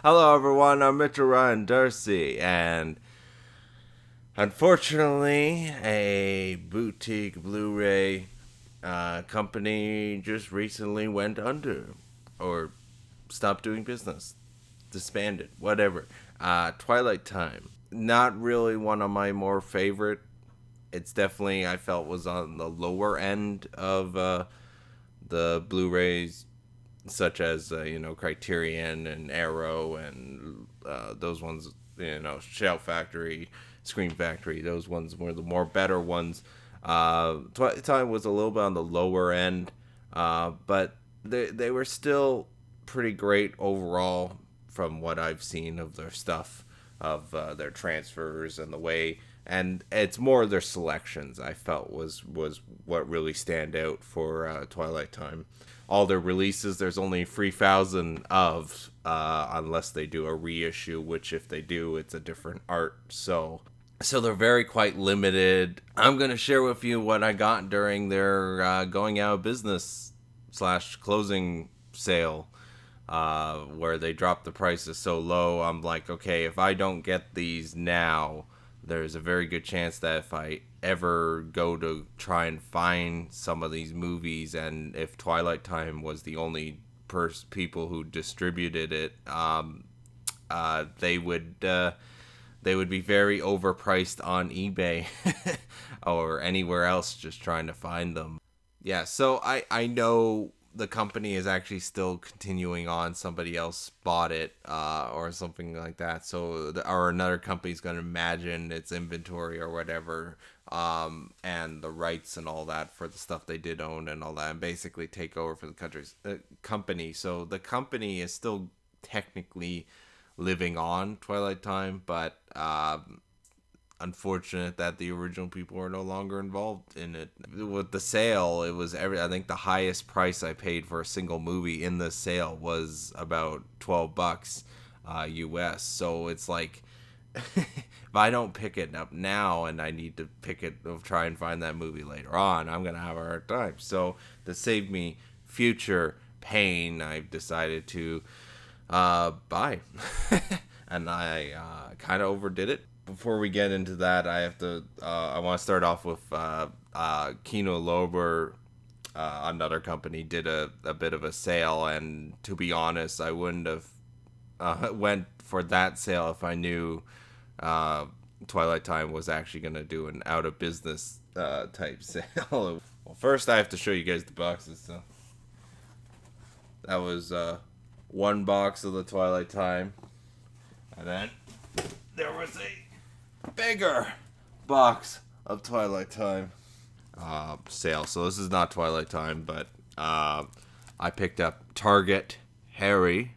Hello, everyone. I'm Mitchell Ryan Darcy, and unfortunately, a boutique Blu-ray company just recently went under, or stopped doing business, disbanded, whatever. Twilight Time. Not really one of my more favorite. It's definitely, I felt, was on the lower end of the Blu-rays, such as Criterion and Arrow and those ones, Shout Factory, Scream Factory. Those ones were the more better ones. Twilight Time was a little bit on the lower end, but they were still pretty great overall from what I've seen of their stuff, of their transfers and the way. And it's more their selections, I felt, was what really stand out for Twilight Time. All their releases, there's only 3,000 of, unless they do a reissue, which if they do, it's a different art. So they're very quite limited. I'm going to share with you what I got during their going out of business / closing sale, where they dropped the prices so low. I'm like, okay, if I don't get these now, there's a very good chance that if I ever go to try and find some of these movies, and if Twilight Time was the only people who distributed it, they would be very overpriced on eBay or anywhere else just trying to find them. Yeah, so I know the company is actually still continuing on. Somebody else bought it or something like that. So or another company's going to imagine its inventory or whatever, and the rights and all that for the stuff they did own and all that, and basically take over for the company. So the company is still technically living on Twilight Time, but unfortunate that the original people are no longer involved in it. With the sale, it was I think the highest price I paid for a single movie in the sale was about $12 US. So it's like, if I don't pick it up now and I need to try and find that movie later on, I'm gonna have a hard time. So to save me future pain, I've decided to buy. And I kind of overdid it. Before we get into that, I want to start off with Kino Lorber, another company, did a bit of a sale, and to be honest, I wouldn't have went for that sale if I knew Twilight Time was actually going to do an out of business type sale. Well, first I have to show you guys the boxes. So that was one box of the Twilight Time, and then there was a bigger box of Twilight Time sale. So this is not Twilight Time, but I picked up Target Harry.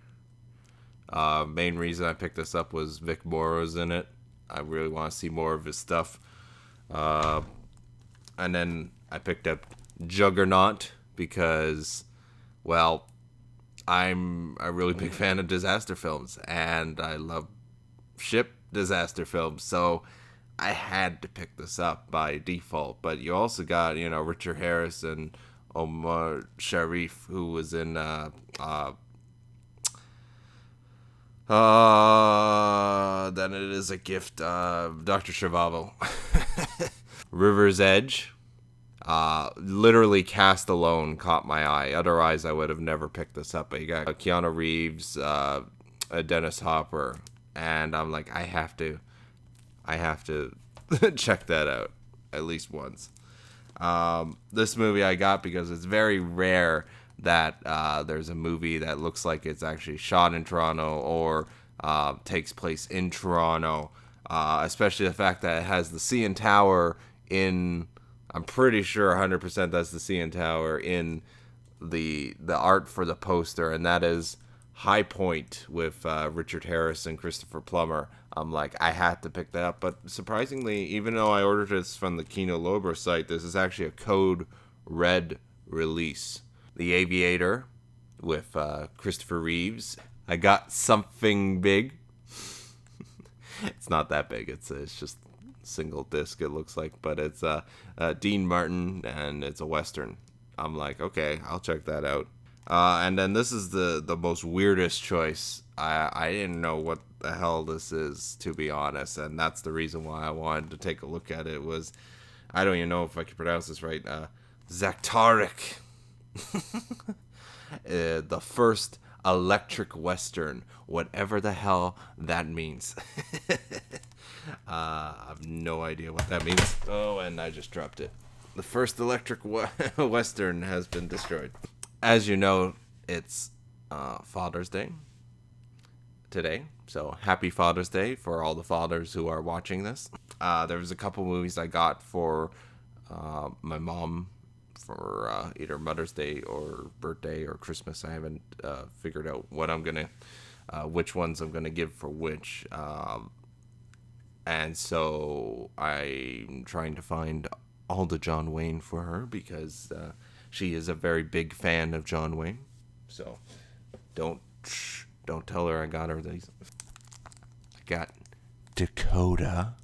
Main reason I picked this up was Vic Morrow's in it. I really want to see more of his stuff. And then I picked up Juggernaut because, well, I'm a really big fan of disaster films, and I love ship disaster films, so I had to pick this up by default. But you also got, Richard Harris and Omar Sharif, who was in Then It Is a Gift, Dr. Zhivago. River's Edge, literally cast alone caught my eye. Otherwise I would have never picked this up. But you got Keanu Reeves, Dennis Hopper, and I'm like, I have to check that out at least once. This movie I got because it's very rare that there's a movie that looks like it's actually shot in Toronto or takes place in Toronto, especially the fact that it has the CN Tower in, I'm pretty sure 100% that's the CN Tower in the art for the poster, and that is High Point with Richard Harris and Christopher Plummer. I'm like, I had to pick that up. But surprisingly, even though I ordered this from the Kino Lorber site, this is actually a code red release. The Aviator with Christopher Reeves. I got Something Big. It's not that big. It's just single disc, it looks like. But it's Dean Martin, and it's a Western. I'm like, okay, I'll check that out. And then this is the most weirdest choice I didn't know what the hell this is, to be honest, and that's the reason why I wanted to take a look at it. Was I don't even know if I can pronounce this right. Zaktarik, the first electric western, whatever the hell that means. I have no idea what that means. Oh, and I just dropped it. The first electric western has been destroyed. As you know, it's Father's Day today, so happy Father's Day for all the fathers who are watching this. There was a couple movies I got for my mom for either Mother's Day or birthday or Christmas. I haven't figured out what I'm gonna, which ones I'm gonna give for which, and so I'm trying to find all the John Wayne for her because she is a very big fan of John Wayne. So don't tell her I got her these. I got Dakota.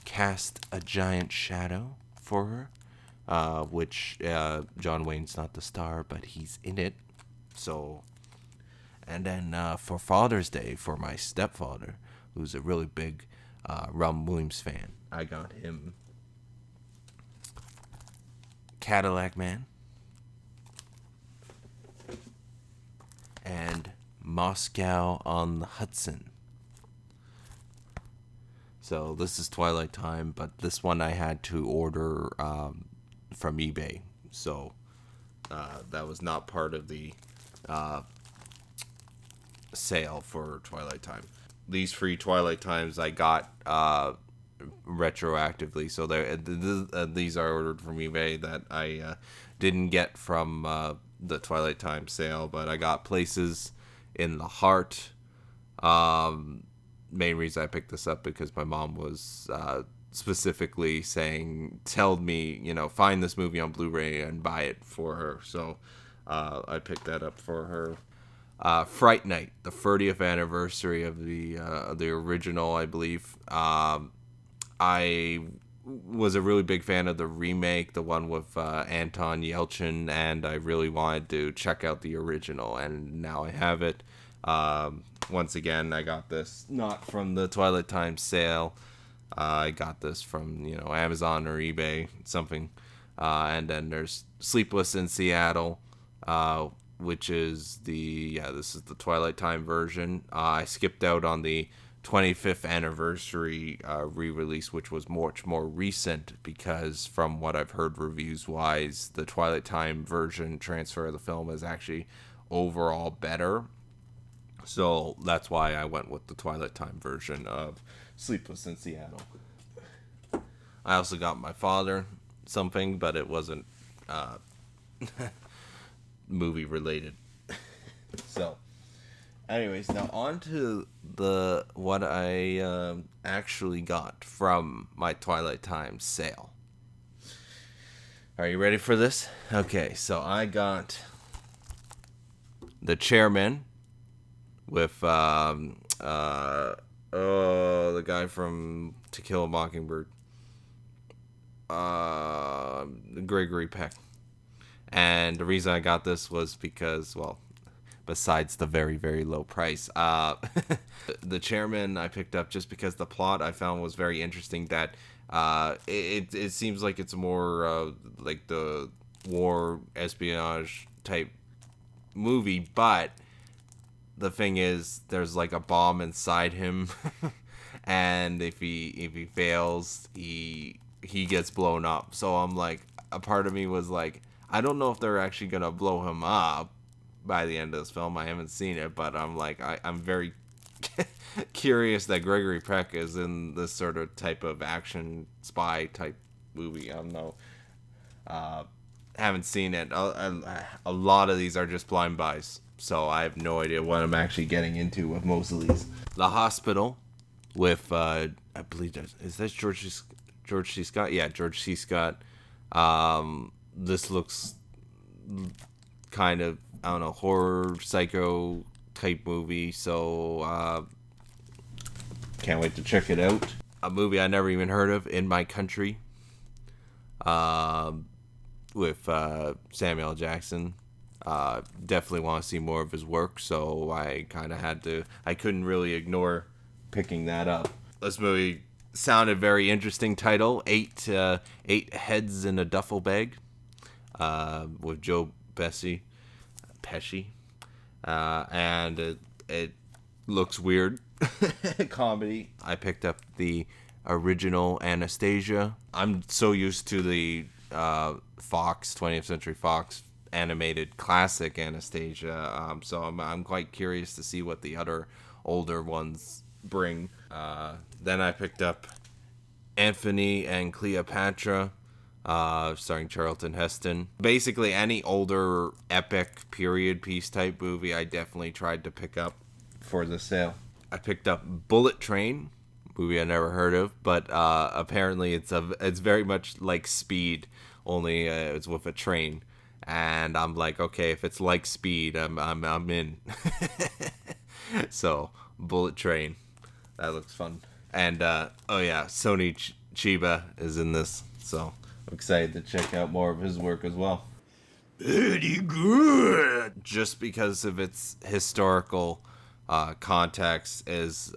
Cast a Giant Shadow for her, which John Wayne's not the star, but he's in it. So, and then for Father's Day, for my stepfather, who's a really big Robin Williams fan, I got him Cadillac Man and Moscow on the Hudson. So this is Twilight Time, but this one I had to order from eBay. So that was not part of the sale for Twilight Time. These free Twilight Times I got retroactively. So these are ordered from eBay that I didn't get from the Twilight Time sale, but I got Places in the Heart. Main reason I picked this up because my mom was specifically told me, find this movie on Blu-ray and buy it for her. So I picked that up for her. Fright Night, the 30th anniversary of the original, I believe. I was a really big fan of the remake, the one with Anton Yelchin, and I really wanted to check out the original, and now I have it. Once again, I got this not from the Twilight Time sale. I got this from Amazon or eBay, something. And then there's Sleepless in Seattle, which is this is the Twilight Time version. I skipped out on the 25th anniversary re-release, which was much more recent, because from what I've heard reviews wise, the Twilight Time version transfer of the film is actually overall better. So that's why I went with the Twilight Time version of Sleepless in Seattle. I also got my father something, but it wasn't movie related. So, anyways, now on to what I actually got from my Twilight Time sale. Are you ready for this? Okay, so I got The Chairman with the guy from To Kill a Mockingbird, Gregory Peck. And the reason I got this was because, well, besides the very, very low price, The Chairman I picked up just because the plot I found was very interesting. That it seems like it's more like the war espionage type movie, but the thing is, there's like a bomb inside him, and if he fails, he gets blown up. So I'm like, a part of me was like, I don't know if they're actually gonna blow him up by the end of this film. I haven't seen it, but I'm like, I'm very curious that Gregory Peck is in this sort of type of action spy type movie. I don't know. Haven't seen it. A lot of these are just blind buys. So I have no idea what I'm actually getting into with most of these. The Hospital with, I believe, is that George C. Scott? Yeah, George C. Scott. This looks kind of, I don't know, horror, psycho type movie. So can't wait to check it out. A movie I never even heard of, In My Country, with Samuel L. Jackson. Definitely want to see more of his work, so I kind of I couldn't really ignore picking that up. This movie sounded very interesting. Title: Eight Heads in a Duffel Bag, with Joe Pesci, and it looks weird. Comedy. I picked up the original Anastasia. I'm so used to the Fox 20th Century Fox animated classic Anastasia, so I'm quite curious to see what the other older ones bring. Then I picked up Anthony and Cleopatra, starring Charlton Heston. Basically, any older epic period piece type movie, I definitely tried to pick up for the sale. I picked up Bullet Train, movie I never heard of, but apparently it's very much like Speed, only it's with a train. And I'm like, okay, if it's like Speed, I'm in. So, Bullet Train, that looks fun. And oh yeah, Sony Chiba is in this, so I'm excited to check out more of his work as well. Pretty good. Just because of its historical context is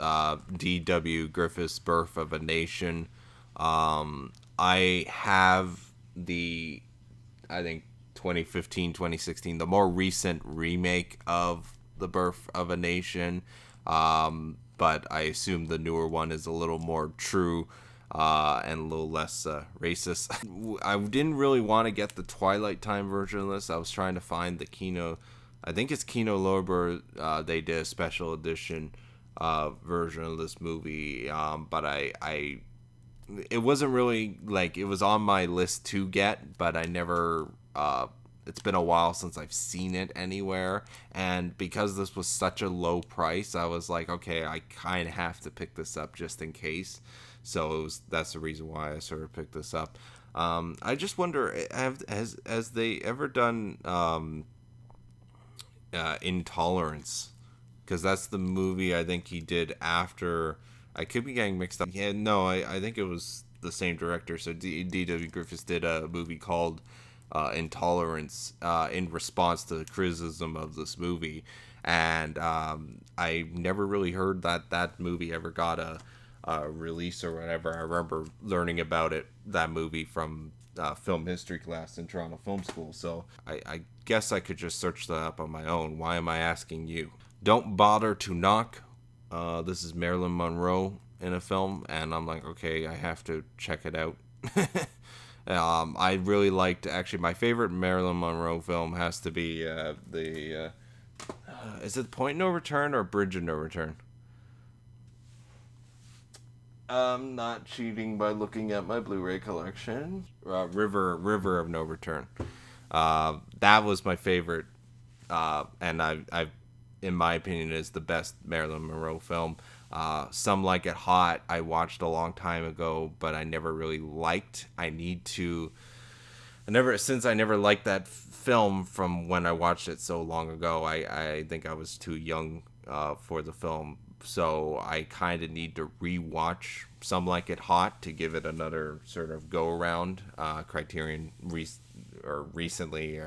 D.W. Griffith's Birth of a Nation. I have I think 2015, 2016, the more recent remake of The Birth of a Nation. But I assume the newer one is a little more true and a little less racist. I didn't really want to get the Twilight Time version of this. I was trying to find the Kino. I think it's Kino Lorber. They did a special edition version of this movie, but it wasn't really like it was on my list to get, but I never. It's been a while since I've seen it anywhere, and because this was such a low price, I was like, okay, I kind of have to pick this up just in case. So that's the reason why I sort of picked this up. I just wonder, has they ever done Intolerance? Because that's the movie I think he did after. I could be getting mixed up. Yeah, no, I think it was the same director. So D.W. Griffiths did a movie called Intolerance in response to the criticism of this movie, and I never really heard that movie ever got a release or whatever. I remember learning about that movie from film history class in Toronto Film School, so I guess I could just search that up on my own. Why am I asking you? Don't Bother to Knock. This is Marilyn Monroe in a film, and I'm like, okay, I have to check it out. I really liked, actually, my favorite Marilyn Monroe film has to be is it Point No Return or Bridge of No Return? I'm not cheating by looking at my Blu-ray collection. River of No Return. That was my favorite, and I, in my opinion, is the best Marilyn Monroe film. Some Like It Hot, I watched a long time ago, but I never really liked. Since I never liked that film from when I watched it so long ago, I think I was too young for the film. So I kind of need to rewatch Some Like It Hot to give it another sort of go around. Criterion recently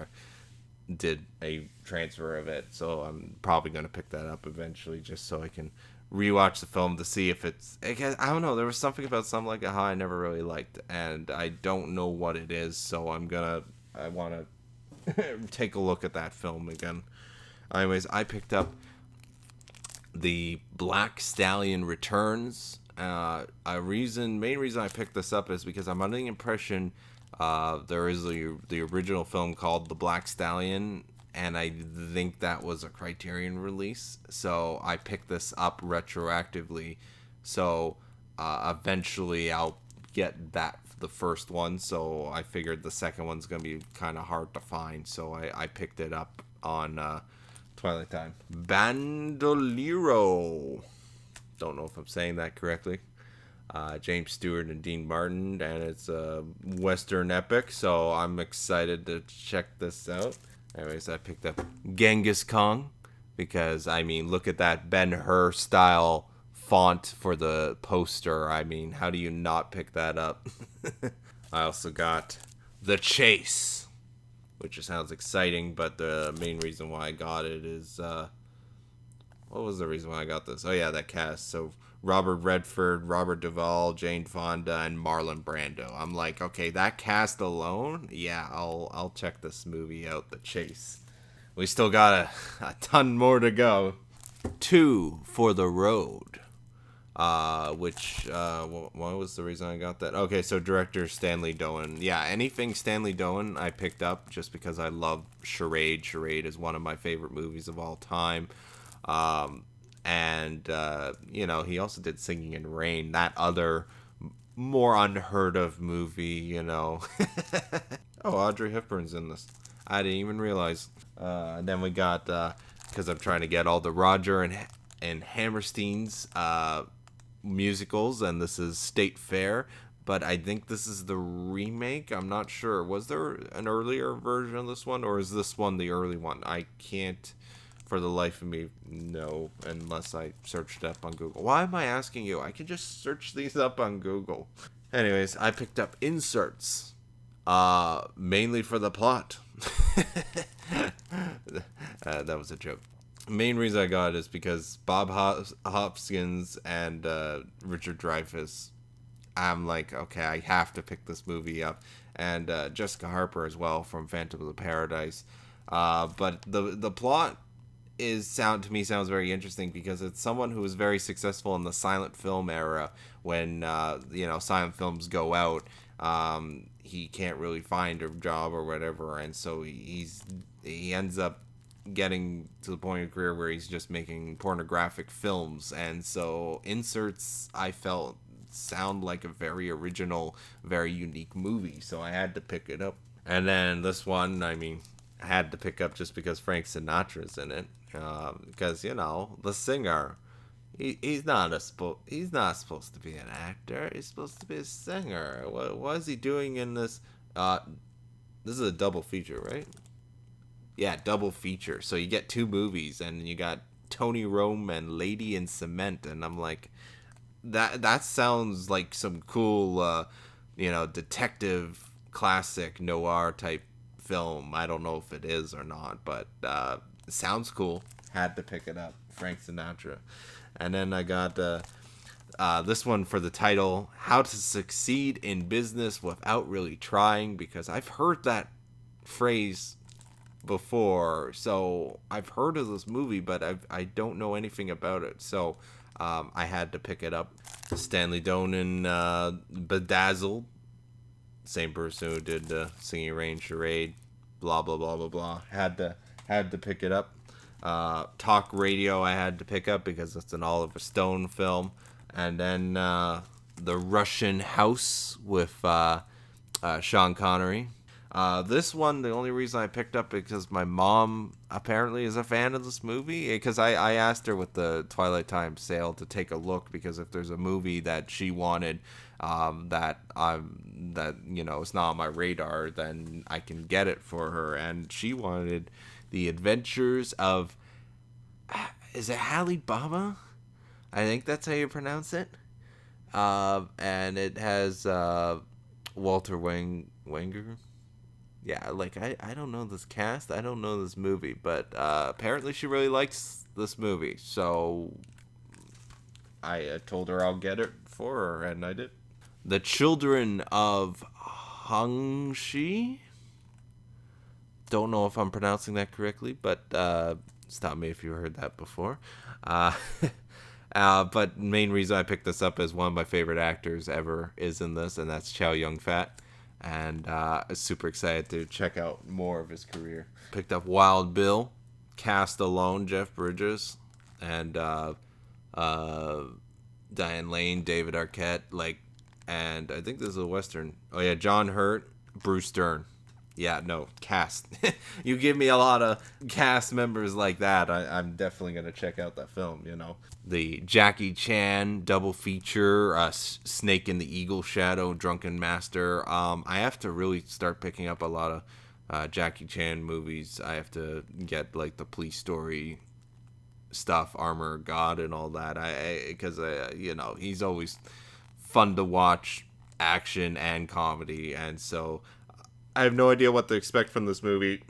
did a transfer of it, so I'm probably going to pick that up eventually just so I can rewatch the film to see if it's. I don't know. There was something about Some Like It Hot I never really liked, and I don't know what it is. So I want to take a look at that film again. Anyways, I picked up The Black Stallion Returns. Main reason I picked this up is because I'm under the impression there is the original film called The Black Stallion, and I think that was a Criterion release. So I picked this up retroactively. So eventually I'll get the first one. So I figured the second one's going to be kind of hard to find. So I picked it up on Twilight Time. Bandolero. Don't know if I'm saying that correctly. James Stewart and Dean Martin, and it's a Western epic, so I'm excited to check this out. Anyways, I picked up Genghis Khan because, look at that Ben-Hur style font for the poster. How do you not pick that up? I also got The Chase. which just sounds exciting. But the main reason why I got it is, what was the reason why I got this? Oh yeah, that cast. So Robert Redford, Robert Duvall, Jane Fonda, and Marlon Brando. I'm like, okay, that cast alone, yeah, I'll check this movie out. The Chase. We still got a ton more to go. 2 for the Road. What was the reason I got that? Okay, so director Stanley Donen. Yeah, anything Stanley Donen I picked up just because I love Charade. Charade is one of my favorite movies of all time. He also did Singing in Rain, that other more unheard of movie, Oh, Audrey Hepburn's in this. I didn't even realize. And then we got, because I'm trying to get all the Roger and Hammerstein's musicals, and this is State Fair, but I think this is the remake. I'm not sure. Was there an earlier version of this one, or is this one the early one? I can't for the life of me know unless I searched it up on Google. Why am I asking you? I can just search these up on Google. Anyways, I picked up Inserts, mainly for the plot. That was a joke. Main reason I got it is because Bob Hopkins and Richard Dreyfuss. I'm like, okay, I have to pick this movie up, and Jessica Harper as well from Phantom of the Paradise. But the plot sounds very interesting because it's someone who was very successful in the silent film era when silent films go out. He can't really find a job or whatever, and so he ends up getting to the point of career where he's just making pornographic films. And so Inserts, I felt, sound like a very original, very unique movie, so I had to pick it up. And then this one, I had to pick up just because Frank Sinatra's in it, because the singer, he's not supposed to be an actor. He's supposed to be a singer. What is he doing in this? This is a double feature, right? Yeah, double feature. So you get 2 movies, and you got Tony Rome and Lady in Cement, and I'm like, that sounds like some cool, detective classic noir type film. I don't know if it is or not, but it sounds cool. Had to pick it up. Frank Sinatra. And then I got this one for the title, How to Succeed in Business Without Really Trying, because I've heard that phrase before. So I've heard of this movie, but I don't know anything about it. So I had to pick it up. Stanley Donen, Bedazzled, same person who did Singing Rain, Charade, blah blah blah blah blah. Had to pick it up. Talk Radio I had to pick up because it's an Oliver Stone film. And then The Russian House with Sean Connery. This one, the only reason I picked up because my mom apparently is a fan of this movie, because I asked her with the Twilight Time sale to take a look, because if there's a movie that she wanted that it's not on my radar, then I can get it for her. And she wanted The Adventures of, is it Halle Baba? I think that's how you pronounce it. And it has Walter Wanger. Yeah, I don't know this cast. I don't know this movie. But apparently she really likes this movie. So I told her I'll get it for her, and I did. The Children of Hangshi. Don't know if I'm pronouncing that correctly, but stop me if you heard that before. But main reason I picked this up is one of my favorite actors ever is in this, and that's Chow Yun-fat. And super excited to check out more of his career. Picked up Wild Bill, cast alone, Jeff Bridges, and Diane Lane, David Arquette, and I think this is a Western. Oh yeah, John Hurt, Bruce Dern. Yeah, no, cast. You give me a lot of cast members like that, I'm definitely going to check out that film, The Jackie Chan double feature, Snake in the Eagle Shadow, Drunken Master. I have to really start picking up a lot of Jackie Chan movies. I have to get, the Police Story stuff, Armor of God and all that. Because he's always fun to watch, action and comedy, and so I have no idea what to expect from this movie.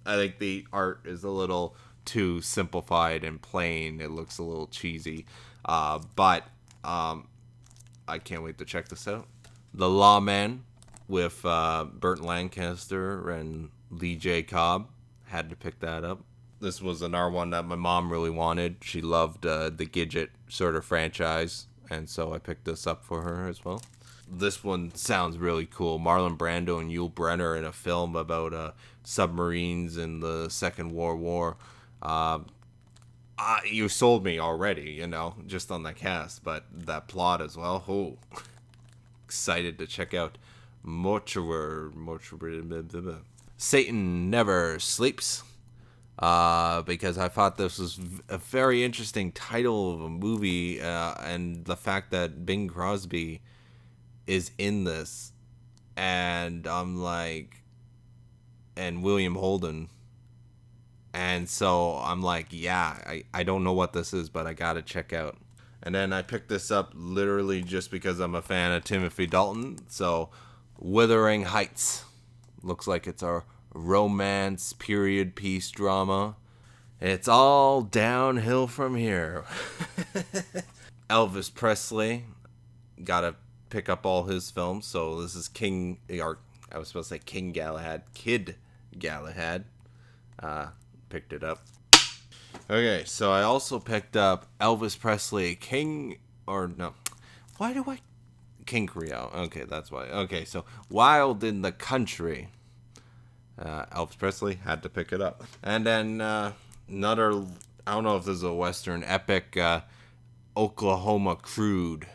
I think the art is a little too simplified and plain. It looks a little cheesy. But I can't wait to check this out. The Lawman with Burt Lancaster and Lee J. Cobb. Had to pick that up. This was another one that my mom really wanted. She loved the Gidget sort of franchise, and so I picked this up for her as well. This one sounds really cool. Marlon Brando and Yul Brynner in a film about submarines in the Second World War. You sold me already, you know, just on the cast, but that plot as well. Oh, excited to check out Mortuary. Satan Never Sleeps. Because I thought this was a very interesting title of a movie, and the fact that Bing Crosby is in this, and I'm like, and William Holden, and so I'm like, yeah, I don't know what this is, but I gotta check out. And then I picked this up literally just because I'm a fan of Timothy Dalton. So, Wuthering Heights. Looks like it's a romance period piece drama. It's all downhill from here. Elvis Presley. Gotta pick up all his films. So this is King, or I was supposed to say King Galahad. Kid Galahad. Picked it up. Okay, so I also picked up Elvis Presley, King Creole. Okay, that's why. Okay, so Wild in the Country. Elvis Presley, had to pick it up. And then another, I don't know if this is a Western epic, Oklahoma Crude.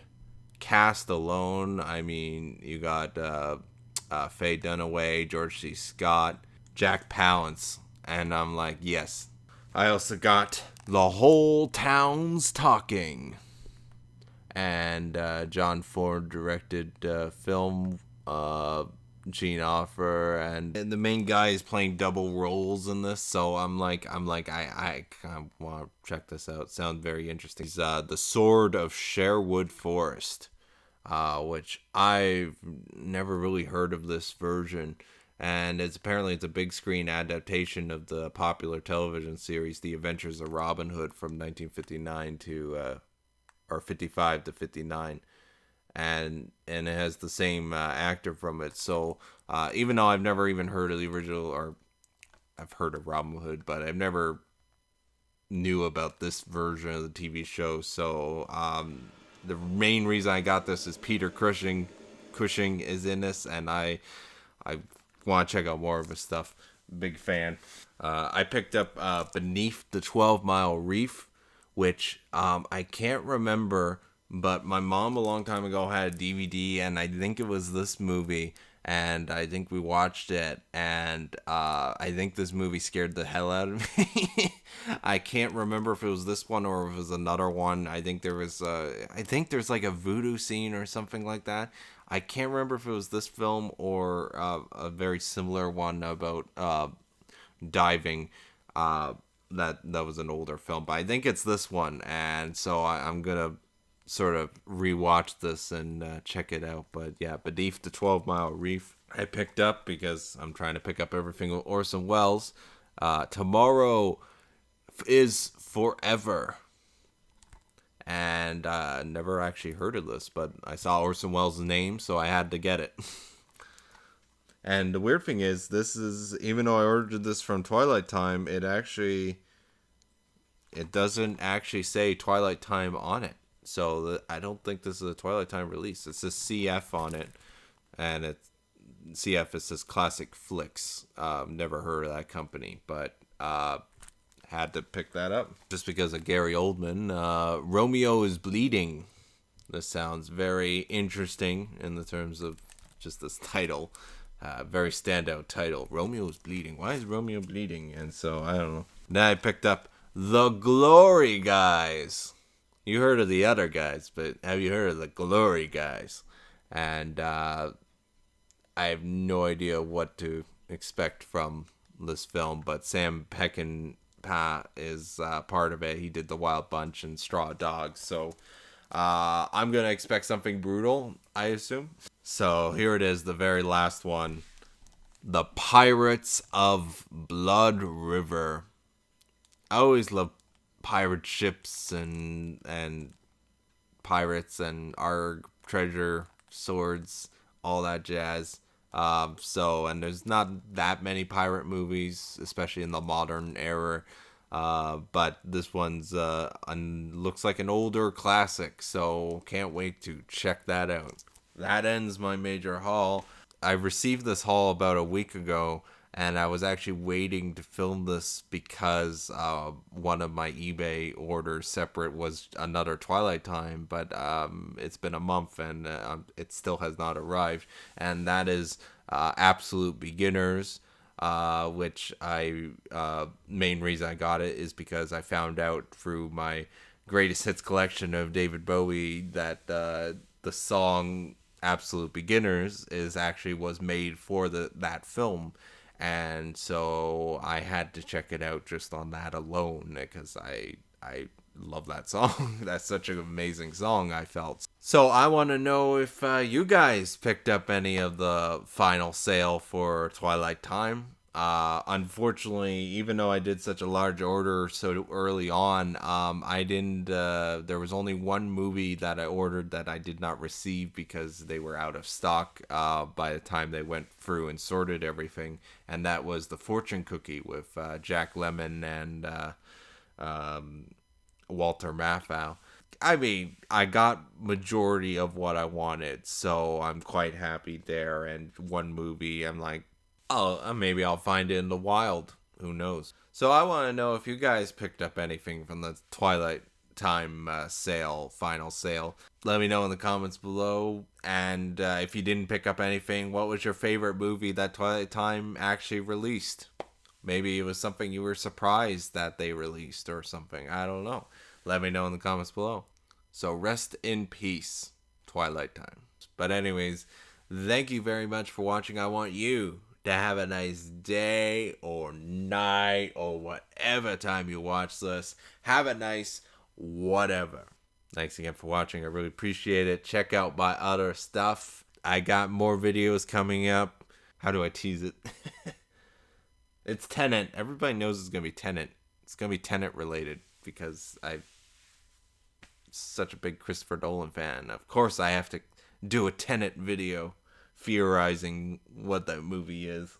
Cast alone, I mean, you got Faye Dunaway, George C. Scott, Jack Palance, and I'm like, yes. I also got The Whole Town's Talking, and John Ford directed film, Gene Offer, and the main guy is playing double roles in this, so I want to check this out. Sounds very interesting. It's The Sword of Sherwood Forest, which I've never really heard of this version. And it's a big screen adaptation of the popular television series The Adventures of Robin Hood from 1959 or 55 to 59, and it has the same actor from it. So even though I've never even heard of the original, or I've heard of Robin Hood, but I've never knew about this version of the TV show. So the main reason I got this is Peter Cushing is in this, and I want to check out more of his stuff. Big fan. I picked up Beneath the 12-Mile Reef, which I can't remember, but my mom a long time ago had a DVD, and I think it was this movie, and I think we watched it, and I think this movie scared the hell out of me. I can't remember if it was this one or if it was another one. I think there's like a voodoo scene or something like that. I can't remember if it was this film or a very similar one about diving. That was an older film, but I think it's this one, and so I'm gonna sort of rewatch this and check it out. But yeah, Beneath the 12-Mile Reef I picked up because I'm trying to pick up everything with Orson Welles. Tomorrow is Forever. And never actually heard of this, but I saw Orson Welles' name, so I had to get it. And the weird thing is, this is, even though I ordered this from Twilight Time, it doesn't actually say Twilight Time on it. So I don't think this is a Twilight Time release. It says CF on it, and CF, it says Classic Flicks. Never heard of that company, but had to pick that up just because of Gary Oldman. Romeo is Bleeding. This sounds very interesting in the terms of just this title. Very standout title. Romeo is Bleeding. Why is Romeo bleeding? And so, I don't know. Then I picked up The Glory Guys. You heard of the other guys, but have you heard of The Glory Guys? And I have no idea what to expect from this film, but Sam Peckinpah is part of it. He did The Wild Bunch and Straw Dogs, so I'm going to expect something brutal, I assume. So here it is, the very last one. The Pirates of Blood River. I always love pirate ships and pirates and our treasure, swords, all that jazz. And there's not that many pirate movies, especially in the modern era. But this one's looks like an older classic, so can't wait to check that out. That ends my major haul. I received this haul about a week ago, and I was actually waiting to film this because one of my eBay orders separate was another Twilight Time, but it's been a month and it still has not arrived. And that is Absolute Beginners, which main reason I got it is because I found out through my greatest hits collection of David Bowie that the song Absolute Beginners was made for that film, and so I had to check it out just on that alone because I love that song. That's such an amazing song, I felt. So I want to know if you guys picked up any of the final sale for Twilight Time. Unfortunately, even though I did such a large order so early on, I didn't. There was only one movie that I ordered that I did not receive because they were out of stock by the time they went through and sorted everything, and that was The Fortune Cookie with Jack Lemmon and Walter Matthau. I mean, I got majority of what I wanted, so I'm quite happy there. And one movie, I'm like, oh, maybe I'll find it in the wild. Who knows? So I want to know if you guys picked up anything from the Twilight Time final sale. Let me know in the comments below. And if you didn't pick up anything, what was your favorite movie that Twilight Time actually released? Maybe it was something you were surprised that they released or something. I don't know. Let me know in the comments below. So rest in peace, Twilight Time. But anyways, thank you very much for watching. I want you to have a nice day or night or whatever time you watch this. Have a nice whatever. Thanks again for watching. I really appreciate it. Check out my other stuff. I got more videos coming up. How do I tease it? It's Tenet. Everybody knows it's going to be Tenet. It's going to be Tenet related because I'm such a big Christopher Nolan fan. Of course, I have to do a Tenet video theorizing what that movie is.